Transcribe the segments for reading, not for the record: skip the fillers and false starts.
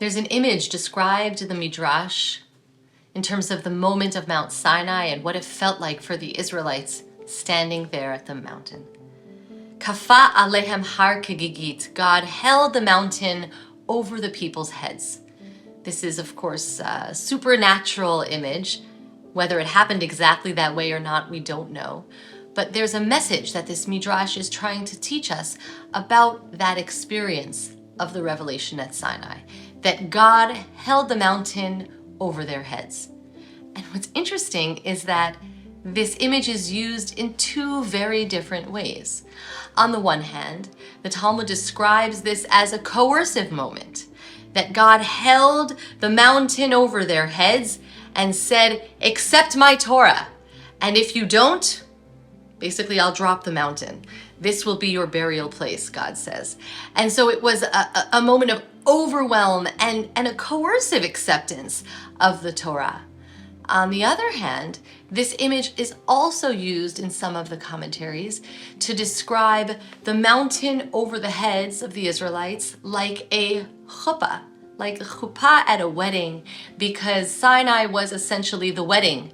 There's an image described in the Midrash in terms of the moment of Mount Sinai and what it felt like for the Israelites standing there at the mountain. Kafa alehem har kegigit. God held the mountain over the people's heads. This is, of course, a supernatural image. Whether it happened exactly that way or not, we don't know. But there's a message that this Midrash is trying to teach us about that experience of the revelation at Sinai, that God held the mountain over their heads. And what's interesting is that this image is used in two very different ways. On the one hand, the Talmud describes this as a coercive moment, that God held the mountain over their heads and said, "Accept my Torah, and if you don't, basically I'll drop the mountain. This will be your burial place," God says. And so it was a moment of overwhelm and a coercive acceptance of the Torah. On the other hand, this image is also used in some of the commentaries to describe the mountain over the heads of the Israelites like a chuppah, like a chuppah at a wedding, because Sinai was essentially the wedding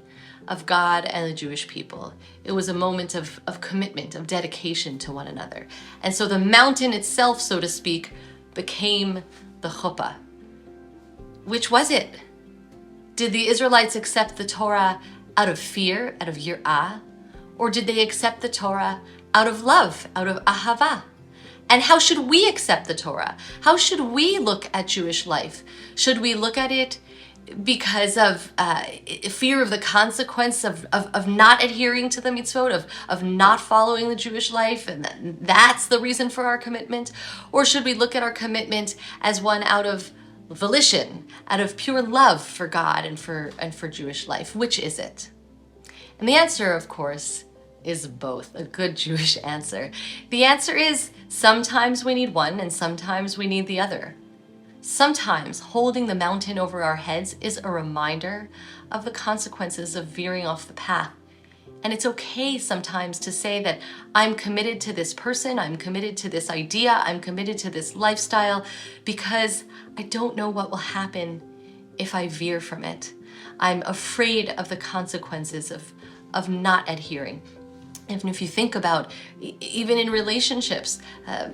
of God and the Jewish people. It was a moment of commitment, of dedication to one another. And so the mountain itself, so to speak, became the chuppah. Which was it? Did the Israelites accept the Torah out of fear, out of yir'ah? Or did they accept the Torah out of love, out of ahava? And how should we accept the Torah? How should we look at Jewish life? Should we look at it because of fear of the consequence of not adhering to the mitzvot, of not following the Jewish life, and that's the reason for our commitment? Or should we look at our commitment as one out of volition, out of pure love for God and for Jewish life? Which is it? And the answer, of course, is both. A good Jewish answer. The answer is sometimes we need one and sometimes we need the other. Sometimes holding the mountain over our heads is a reminder of the consequences of veering off the path. And it's okay sometimes to say that I'm committed to this person, I'm committed to this idea, I'm committed to this lifestyle, because I don't know what will happen if I veer from it. I'm afraid of the consequences of not adhering. Even if you think about, even in relationships,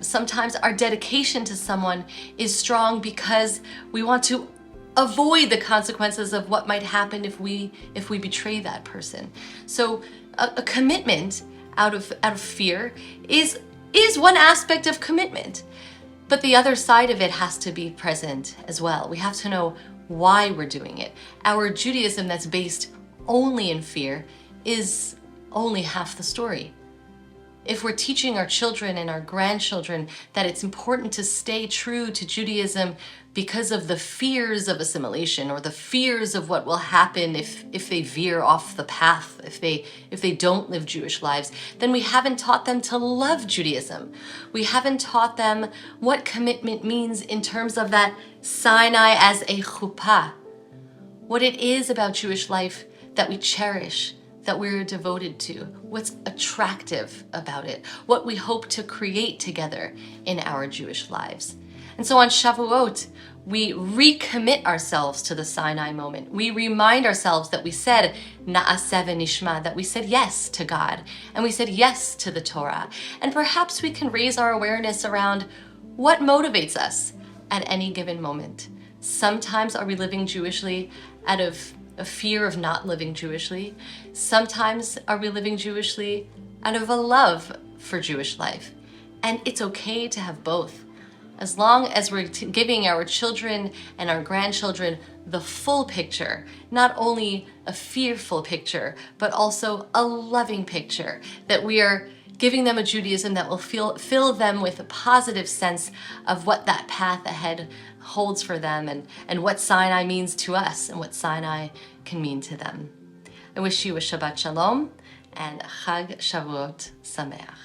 sometimes our dedication to someone is strong because we want to avoid the consequences of what might happen if we betray that person. So a commitment out of fear is one aspect of commitment, but the other side of it has to be present as well. We have to know why we're doing it. Our Judaism that's based only in fear is only half the story. If we're teaching our children and our grandchildren that it's important to stay true to Judaism because of the fears of assimilation or the fears of what will happen if they veer off the path, if they don't live Jewish lives, then we haven't taught them to love Judaism. We haven't taught them what commitment means in terms of that Sinai as a chuppah, what it is about Jewish life that we cherish, that we're devoted to, what's attractive about it, what we hope to create together in our Jewish lives. And so on Shavuot, we recommit ourselves to the Sinai moment. We remind ourselves that we said Na'aseh v'nishma, that we said yes to God, and we said yes to the Torah. And perhaps we can raise our awareness around what motivates us at any given moment. Sometimes are we living Jewishly out of a fear of not living Jewishly? Sometimes are we living Jewishly out of a love for Jewish life? And it's okay to have both, as long as we're giving our children and our grandchildren the full picture, not only a fearful picture, but also a loving picture, that we are giving them a Judaism that will fill them with a positive sense of what that path ahead holds for them, and what Sinai means to us and what Sinai can mean to them. I wish you a Shabbat Shalom and a Chag Shavuot Sameach.